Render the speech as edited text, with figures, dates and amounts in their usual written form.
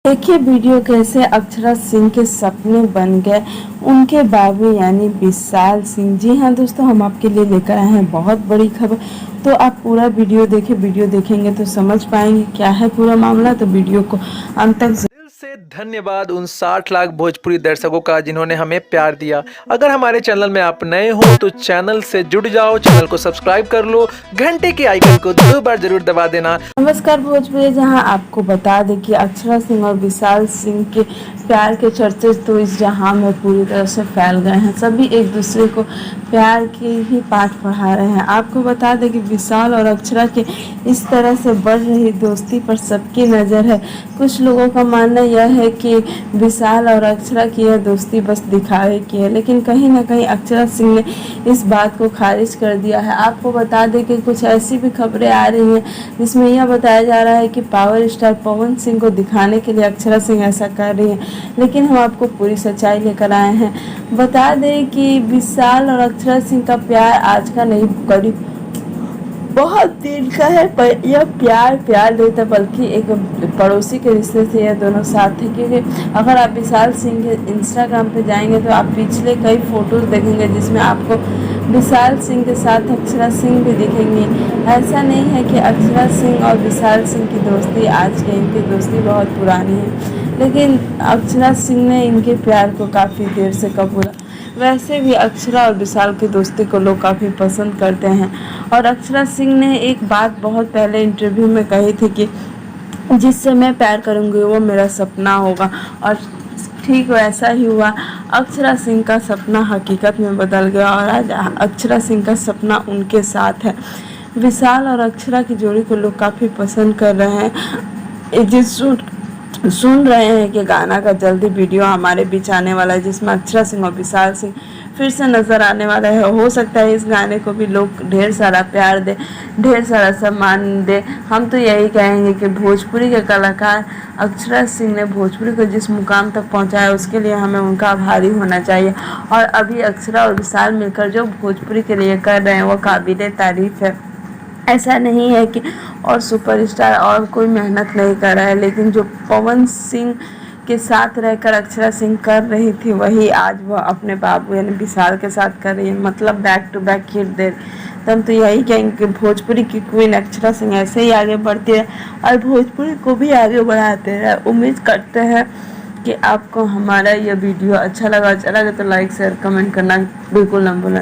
देखिए वीडियो कैसे अक्षरा सिंह के सपने बन गए उनके बाबू यानी विशाल सिंह। जी हाँ दोस्तों, हम आपके लिए लेकर आए हैं बहुत बड़ी खबर। तो आप पूरा वीडियो देखें, वीडियो देखेंगे तो समझ पाएंगे क्या है पूरा मामला। तो वीडियो को अंत तक दिल से धन्यवाद उन 60 लाख भोजपुरी दर्शकों का जिन्होंने हमें प्यार दिया। अगर हमारे चैनल में आप नए हो तो चैनल से जुड़ जाओ, चैनल को सब्सक्राइब कर लो, घंटे के आइकन को 2 बार जरूर दबा देना। नमस्कार भोजपुरी, जहां आपको बता दें कि अक्षरा सिंह और विशाल सिंह के प्यार के चर्चे तो इस जहां में पूरी तरह से फैल गए हैं। सभी एक दूसरे को प्यार के ही पाठ पढ़ा रहे हैं। आपको बता दें कि विशाल और अक्षरा के इस तरह से बढ़ रही दोस्ती पर सबकी नज़र है। कुछ लोगों का मानना यह है कि विशाल और अक्षरा की यह दोस्ती बस दिखावे की है, लेकिन कहीं ना कहीं अक्षरा सिंह ने इस बात को खारिज कर दिया है। आपको बता दें कि कुछ ऐसी भी खबरें आ रही हैं जिसमें यह बताया जा रहा है कि पावर स्टार पवन सिंह को दिखाने के लिए अक्षरा सिंह ऐसा कर रही है, लेकिन हम आपको पूरी सच्चाई लेकर आए हैं। बता दें कि विशाल और अक्षरा सिंह का प्यार आज का नहीं, करीब बहुत दिन का है, पर यह प्यार नहीं था बल्कि एक पड़ोसी के रिश्ते से यह दोनों साथ थे। क्योंकि अगर आप विशाल सिंह के इंस्टाग्राम पे जाएंगे तो आप पिछले कई फोटोज देखेंगे जिसमें आपको विशाल सिंह के साथ अक्षरा सिंह भी दिखेंगी। ऐसा नहीं है कि अक्षरा सिंह और विशाल सिंह की दोस्ती आज की, इनकी दोस्ती बहुत पुरानी है, लेकिन अक्षरा सिंह ने इनके प्यार को काफ़ी देर से कबूला। वैसे भी अक्षरा और विशाल की दोस्ती को लोग काफ़ी पसंद करते हैं। और अक्षरा सिंह ने एक बात बहुत पहले इंटरव्यू में कही थी कि जिससे मैं प्यार करूँगी वो मेरा सपना होगा, और ठीक वैसा ही हुआ। अक्षरा सिंह का सपना हकीकत में बदल गया और आज अक्षरा सिंह का सपना उनके साथ है। विशाल और अक्षरा की जोड़ी को लोग काफ़ी पसंद कर रहे हैं। जिस सुन रहे हैं कि गाना का जल्दी वीडियो हमारे बीच आने वाला है जिसमें अक्षरा सिंह और विशाल सिंह फिर से नज़र आने वाला है। हो सकता है इस गाने को भी लोग ढेर सारा प्यार दे, ढेर सारा सम्मान दे। हम तो यही कहेंगे कि भोजपुरी के कलाकार अक्षरा सिंह ने भोजपुरी को जिस मुकाम तक पहुंचाया उसके लिए हमें उनका आभारी होना चाहिए। और अभी अक्षरा और विशाल मिलकर जो भोजपुरी के लिए कर रहे हैं वो काबिले तारीफ़ है। ऐसा नहीं है कि और सुपरस्टार और कोई मेहनत नहीं कर रहा है, लेकिन जो पवन सिंह के साथ रहकर अक्षरा सिंह कर रही थी वही आज वह अपने बाबू यानी विशाल के साथ कर रही है। मतलब बैक टू बैक हिट दे। तो हम तो यही कहेंगे कि भोजपुरी की क्वीन अक्षरा सिंह ऐसे ही आगे बढ़ती है और भोजपुरी को भी आगे बढ़ाते रहे। उम्मीद करते हैं कि आपको हमारा यह वीडियो अच्छा लगा तो लाइक शेयर कमेंट करना बिल्कुल न भूलें।